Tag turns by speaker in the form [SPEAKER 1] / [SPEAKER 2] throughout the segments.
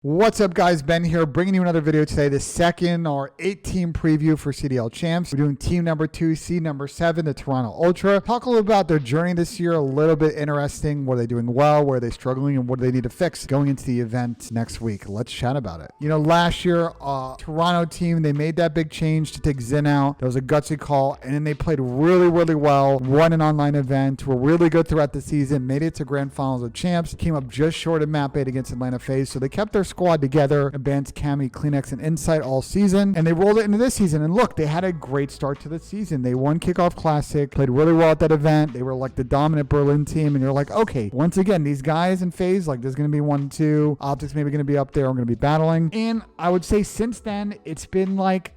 [SPEAKER 1] What's up, guys? Ben here, bringing you another video today, the second or 8-team preview for CDL Champs. We're doing team number 2, seed number 7, the Toronto Ultra. Talk a little about their journey this year, a little bit interesting. What are they doing well? Where are they struggling? And what do they need to fix going into the event next week? Let's chat about it. You know, last year, Toronto team, they made that big change to take Zin out. That was a gutsy call, and then they played really well, won an online event, were really good throughout the season, made it to grand finals of Champs, came up just short of map 8 against ATL FaZe, so they kept their squad together, advanced Cammy, Kleenex, and Insight all season, and they rolled it into this season. And look, they had a great start to the season. They won Kickoff Classic, played really well at that event. They were like the dominant Berlin team, and you're like, okay, once again, these guys in FaZe, like there's going to be 1-2. OpTic's maybe going to be up there. I'm going to be battling. And I would say since then, it's been like,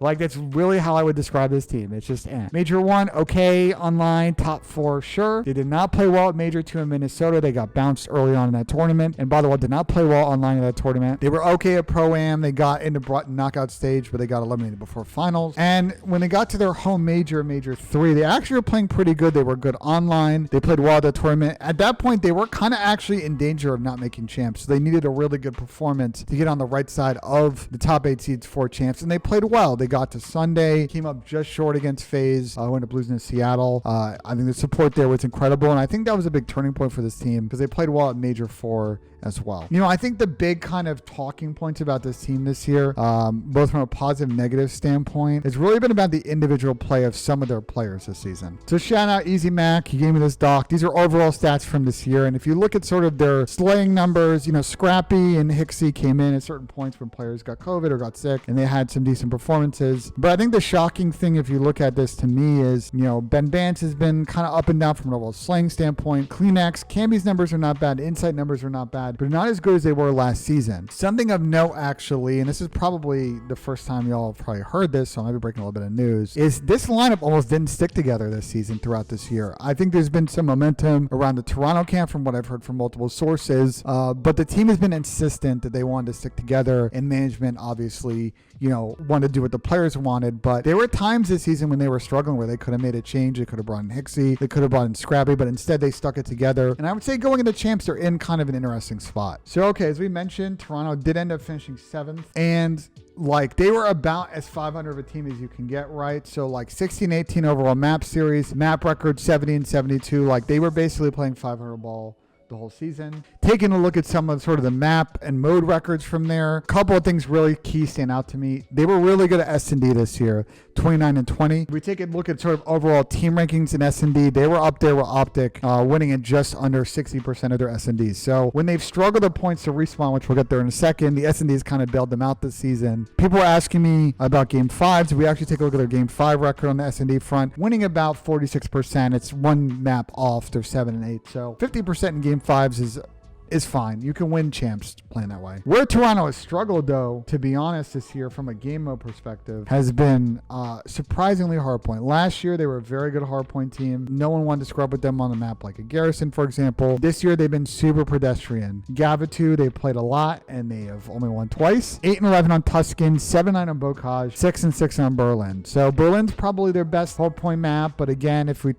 [SPEAKER 1] like that's really how I would describe this team. It's just Major 1, okay. Online, top 4, sure. They did not play well at Major 2 in Minnesota. They got bounced early on in that tournament. And by the way, did not play well online in that tournament. They were okay at Pro-Am. They got into knockout stage, but they got eliminated before finals. And when they got to their home Major 3, they actually were playing pretty good. They were good online. They played well at the tournament. At that point, they were kind of actually in danger of not making Champs. So they needed a really good performance to get on the right side of the top 8 seeds for Champs. And they played well. They got to Sunday, came up just short against FaZe, went up losing to Seattle. I think the support there was incredible, and I think that was a big turning point for this team because they played well at Major 4 as well. You know, I think the big kind of talking points about this team this year, both from a positive and negative standpoint, has really been about the individual play of some of their players this season. So shout out Easy Mac, he gave me this doc. These are overall stats from this year, and if you look at sort of their slaying numbers, you know, Scrappy and Hixie came in at certain points when players got COVID or got sick, and they had some decent performances. But I think the shocking thing, if you look at this to me, is, you know, Ben Vance has been kind of up and down from an overall slaying standpoint. Kleenex, Cammy's numbers are not bad, Insight numbers are not bad, but not as good as they were last season. Something of note, actually, and this is probably the first time y'all have probably heard this, so I might be breaking a little bit of news, is this lineup almost didn't stick together this season throughout this year. I think there's been some momentum around the Toronto camp from what I've heard from multiple sources, but the team has been insistent that they wanted to stick together, and management obviously, you know, wanted to do what the players wanted. But there were times this season when they were struggling where they could have made a change. They could have brought in Hixie, they could have brought in Scrappy, but instead they stuck it together. And I would say going into Champs, they're in kind of an interesting spot. So, okay, as we mentioned, Toronto did end up finishing 7th, and like they were about as 500 of a team as you can get, right? So like 16-18 overall map series, map record 70-72. Like they were basically playing 500 ball the whole season. Taking a look at some of sort of the map and mode records from there, a couple of things really key stand out to me. They were really good at S&D this year, 29-20. If we take a look at sort of overall team rankings in S&D, they were up there with OpTic, winning at just under 60% of their S&Ds. So when they've struggled at points to respawn, which we'll get there in a second, the S&Ds kind of bailed them out this season. People were asking me about Game 5. So we actually take a look at their Game 5 record on the S&D front, winning about 46%. It's one map off. They're 7 and 8. So 50% in Game 5s is fine. You can win Champs playing that way. Where Toronto has struggled, though, to be honest, this year from a game mode perspective, has been surprisingly Hardpoint. Last year, they were a very good Hardpoint team. No one wanted to scrub with them on the map like a Garrison, for example. This year, they've been super pedestrian. Gavatu, they played a lot, and they have only won twice. 8-11 on Tuscan, 7-9 on Bocage, 6-6 on Berlin. So Berlin's probably their best Hardpoint map, but again, if we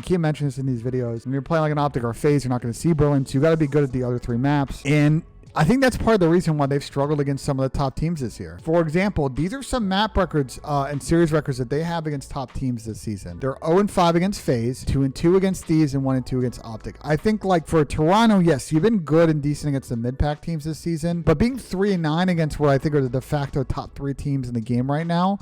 [SPEAKER 1] keep mentioning this in these videos, when you're playing like an OpTic or a FaZe, you're not going to see Berlin, so you got to be good at the other 3 maps. And I think that's part of the reason why they've struggled against some of the top teams this year. For example, these are some map records and series records that they have against top teams this season. They're 0-5 against FaZe, 2-2 against Thieves, and 1-2 against OpTic. I think like for Toronto, yes, you've been good and decent against the mid-pack teams this season, but being 3-9 against what I think are the de facto top 3 teams in the game right now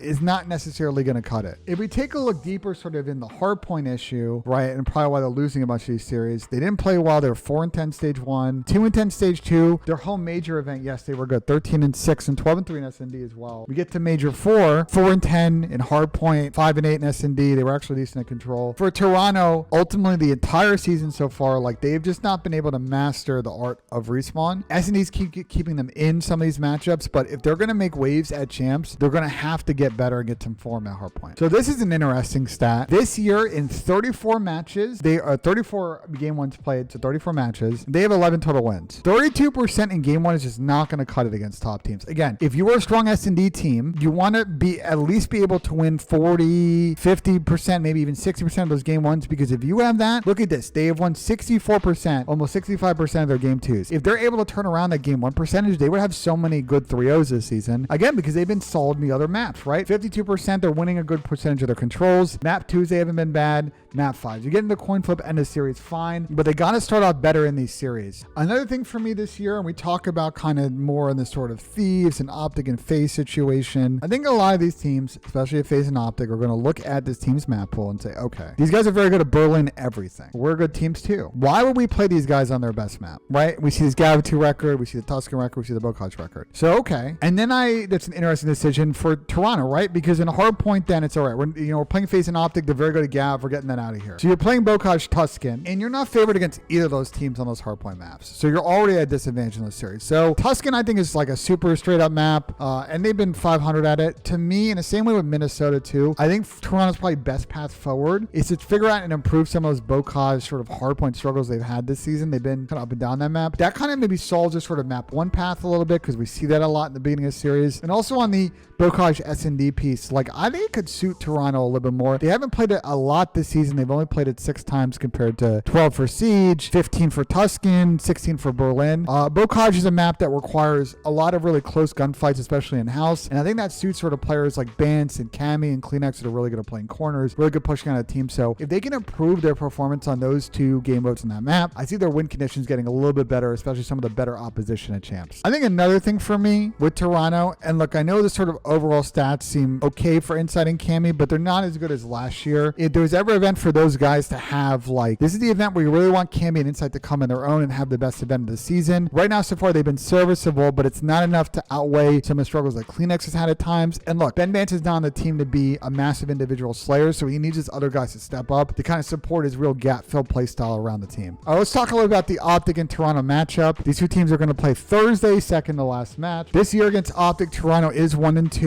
[SPEAKER 1] is not necessarily going to cut it. If we take a look deeper sort of in the Hardpoint issue, right, and probably why they're losing a bunch of these series, they didn't play well. They were 4-10 stage 1, 2-10 stage 2. Their home major event, yes, they were good, 13-6 and 12-3 in S&D as well. We get to major 4, 4-10 in Hardpoint, 5-8 in S&D. They were actually decent at control. For Toronto, ultimately the entire season so far, like they've just not been able to master the art of respawn. S&D's keeping them in some of these matchups, but if they're going to make waves at Champs, they're going to to have to get better and get some form at Hardpoint. So this is an interesting stat. This year in 34 matches, they are 34 game ones played, so 34 matches. They have 11 total wins. 32% in game one is just not going to cut it against top teams. Again, if you were a strong S&D team, you want to be at least be able to win 40, 50%, maybe even 60% of those game ones, because if you have that, look at this. They have won 64%, almost 65% of their game twos. If they're able to turn around that game one percentage, they would have so many good 3-0s this season. Again, because they've been solid in the other maps, right? 52%, they're winning a good percentage of their controls. Map 2s, they haven't been bad. Map 5s, you get into coin flip end of series, fine, but they got to start off better in these series. Another thing for me this year, and we talk about kind of more in the sort of Thieves and OpTic and FaZe situation, I think a lot of these teams, especially FaZe and OpTic, are going to look at this team's map pool and say, okay, these guys are very good at Berlin everything. We're good teams too. Why would we play these guys on their best map, right? We see this Gav2 record, we see the Tuscan record, we see the Bocage record. So, okay. And then that's an interesting decision for Toronto, right? Because in a Hardpoint, then it's all right. We're playing FaZe and OpTic. They're very good at Gav. We're getting that out of here. So you're playing Bocage Tuscan, and you're not favored against either of those teams on those Hardpoint maps. So you're already at a disadvantage in this series. So Tuscan, I think, is like a super straight up map, and they've been 500 at it. To me, in the same way with Minnesota too, I think Toronto's probably best path forward is to figure out and improve some of those Bocage sort of Hardpoint struggles they've had this season. They've been kind of up and down that map. That kind of maybe solves this sort of map one path a little bit, because we see that a lot in the beginning of the series. And also on the Bocage S&D piece, like I think it could suit Toronto a little bit more. They haven't played it a lot this season. They've only played it 6 times compared to 12 for Siege, 15 for Tuscan, 16 for Berlin. Bocage is a map that requires a lot of really close gunfights, especially in house. And I think that suits sort of players like Bance and Cammy and Kleenex that are really good at playing corners, really good pushing on a team. So if they can improve their performance on those 2 game modes in that map, I see their win conditions getting a little bit better, especially some of the better opposition at Champs. I think another thing for me with Toronto, and look, I know the sort of overall stats seem okay for Insight and Cammy, but they're not as good as last year. If there was ever an event for those guys to have, like, this is the event where you really want Cammy and Insight to come on their own and have the best event of the season. Right now, so far, they've been serviceable, but it's not enough to outweigh some of the struggles that Kleenex has had at times. And look, Ben Bance is not on the team to be a massive individual slayer, so he needs his other guys to step up to kind of support his real gap-fill play style around the team. All right, let's talk a little about the OpTic and Toronto matchup. These 2 teams are going to play Thursday, second to last match. This year against OpTic, Toronto is 1-2.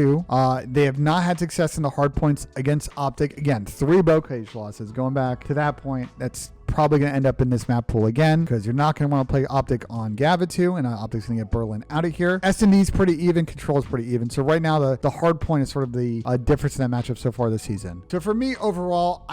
[SPEAKER 1] They have not had success in the Hardpoints against OpTic. Again, 3 Bocage losses. Going back to that point, that's probably going to end up in this map pool again, because you're not going to want to play OpTic on Gav2, and OpTic's going to get Berlin out of here. S&D's pretty even, Control's pretty even. So right now, the hard point is sort of the difference in that matchup so far this season. So for me, overall,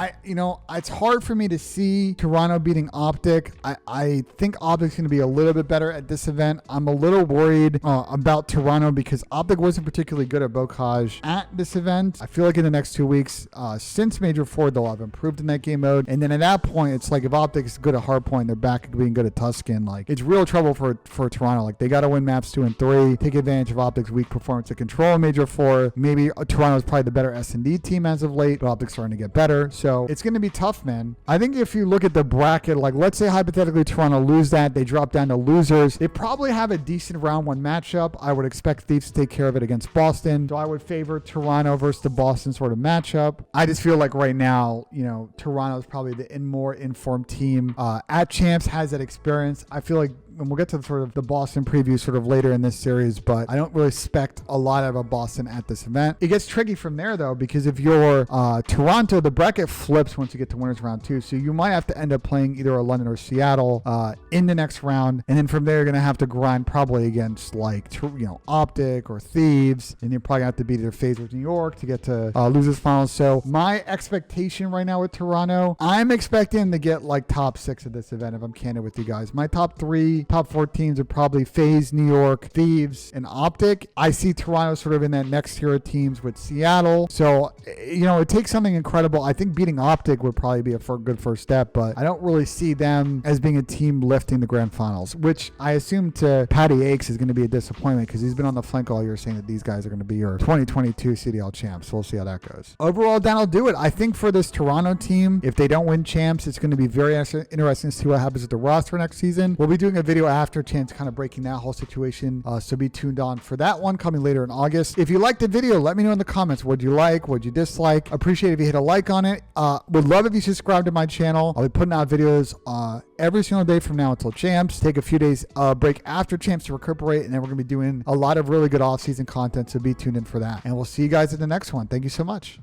[SPEAKER 1] it's hard for me to see Toronto beating OpTic. I think OpTic's going to be a little bit better at this event. I'm a little worried about Toronto, because OpTic wasn't particularly good at Bocage at this event. I feel like in the next 2 weeks, since Major 4, they'll have improved in that game mode. And then at that point, it's like, if OpTic is good at Hardpoint, they're back to being good at Tuscan. Like, it's real trouble for Toronto. Like, they got to win maps 2 and 3, take advantage of OpTic's weak performance at Control in Major 4. Maybe Toronto's probably the better S&D team as of late, but OpTic's starting to get better. So it's going to be tough, man. I think if you look at the bracket, like, let's say hypothetically Toronto lose that, they drop down to losers. They probably have a decent round 1 matchup. I would expect Thieves to take care of it against Boston. So I would favor Toronto versus the Boston sort of matchup. I just feel like right now, Toronto's probably the more informed team at Champs, has that experience. I feel like, and we'll get to sort of the Boston preview sort of later in this series, but I don't really expect a lot out of Boston at this event. It gets tricky from there, though, because if you're Toronto, the bracket flips once you get to winners round 2, so you might have to end up playing either a London or Seattle in the next round, and then from there you're going to have to grind probably against like OpTic or Thieves, and you're probably going to have to beat either FaZe or New York to get to losers finals. So my expectation right now with Toronto, I'm expecting to get like top 6 at this event, if I'm candid with you guys. My top 4 teams are probably FaZe, New York, Thieves, and OpTic. I see Toronto sort of in that next tier of teams with Seattle. So, it takes something incredible. I think beating OpTic would probably be a good first step, but I don't really see them as being a team lifting the grand finals, which I assume to Patty Akes is going to be a disappointment, because he's been on the flank all year saying that these guys are going to be your 2022 CDL champs. So we'll see how that goes. Overall, that'll do it. I think for this Toronto team, if they don't win champs, it's going to be very interesting to see what happens with the roster next season. We'll be doing a video video after Champs kind of breaking that whole situation. So be tuned on for that one coming later in August. If you liked the video, let me know in the comments. What'd you like? What'd you dislike? Appreciate if you hit a like on it. Would love if you subscribe to my channel. I'll be putting out videos every single day from now until Champs. Take a few days break after Champs to recuperate, and then we're going to be doing a lot of really good off-season content, so be tuned in for that. And we'll see you guys in the next one. Thank you so much.